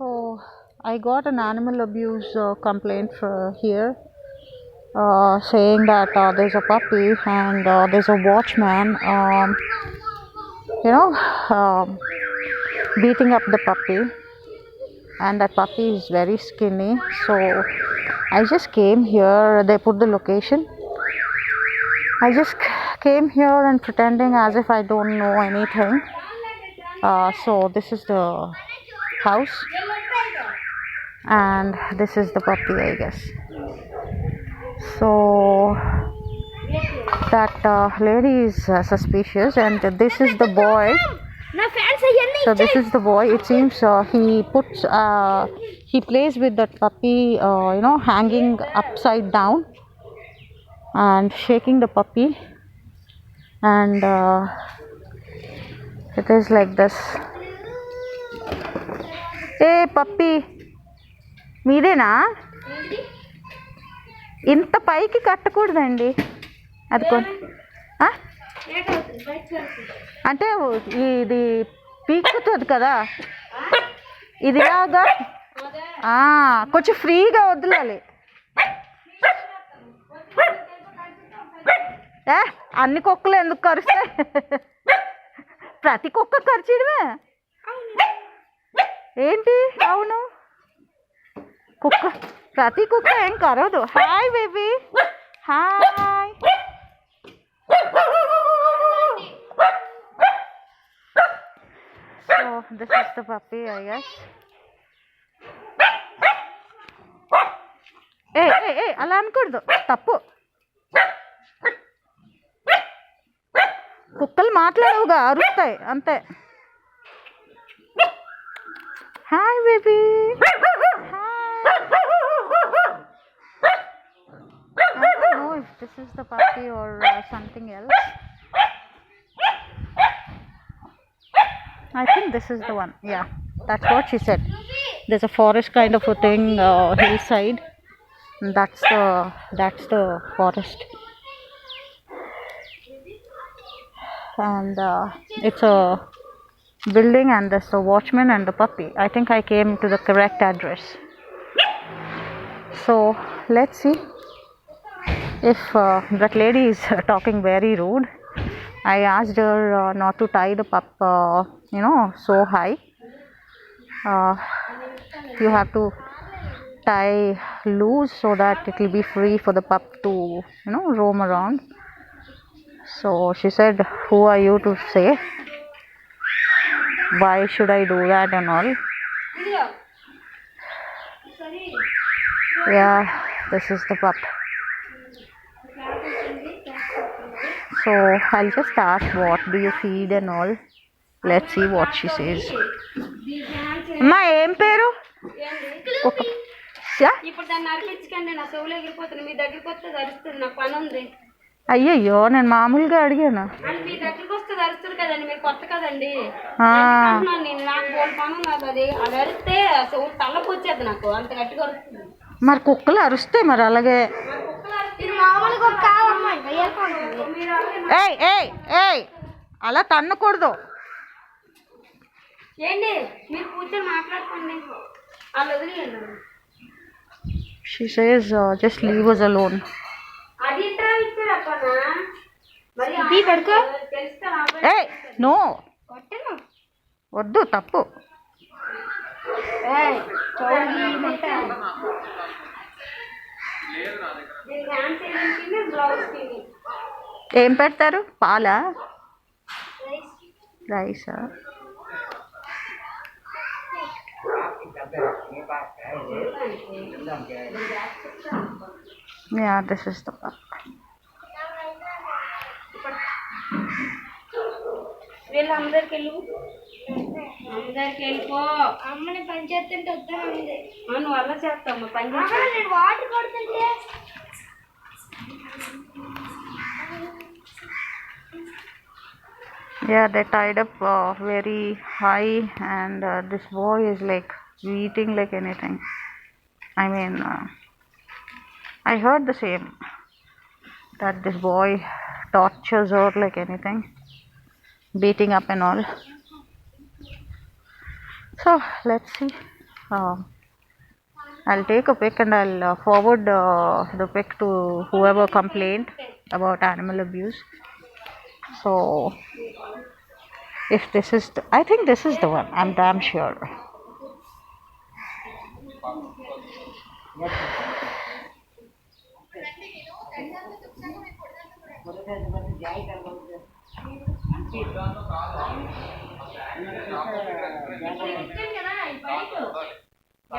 So I got an animal abuse complaint here, saying that there's a puppy and there's a watchman, you know, beating up the puppy, and that puppy is very skinny. So I just came here. They put the location. I just came here and pretending as if I don't know anything. So this is the house, and this is the puppy, I guess. So that lady is suspicious, and this is the boy. So this is the boy. It seems he plays with that puppy, hanging upside down and shaking the puppy, and it is like this. Hey puppy, మీదేనా? ఇంత పైకి కట్టకూడదండి. అది అంటే ఇది పీకుతుంది కదా, ఇదిలాగా కొంచెం ఫ్రీగా వదలాలి. అన్ని కుక్కలు ఎందుకు కరుస్తాయి? ప్రతి కుక్క కరిచేయడమే ఏంటి? అవును, కుక్క ప్రతి కుక్క ఏం కరవదు. Hi baby, hi. So this is the puppy, I guess. ఏ అలా అనకూడదు, తప్పు. కుక్కలు మాట్లాడవుగా, అరుస్తాయి అంతే. Hi baby, I don't know if this is the puppy or something else. I think this is the one. Yeah, that's what she said. There's a forest kind of a thing, hillside. That's the forest, and it's a building, and there's a watchman and the puppy. I think I came to the correct address. So let's see if that lady is talking very rude. I asked her not to tie the pup so high. You have to tie loose so that it will be free for the pup to roam around. So she said, who are you to say? Why should I do that and all? Yeah, this is the pup. So I'll just ask, what do you feed and all. Let's see what she says. Ma em peru? అయ్యయ్యో, నేను మామూలుగా అడిగాను. మరి కుక్కలు అరుస్తాయి మరి అలాగే. ఏయ్ అలా తన్నకూడదు. She says just leave us alone. Hey, no. వద్దు, తప్పు. ఏం పెడతారు? పాలా? రైసా? Yeah, this is the pup. వీళ్ళందరికి వెళ్ళిపో. అమ్మని పని చేస్తుంటే వద్దానండి. నువ్వు అలా చేస్తావు పని. నేను వాటర్ కొడుతుంటే. Yeah, they tied up very high, and this boy is like eating like anything. I mean, I heard the same, that this boy tortures her like anything, beating up and all. So let's see Uh, I'll take a pic and I'll forward the pic to whoever complained about animal abuse. So, if this is, I think this is the one. I'm damn sure.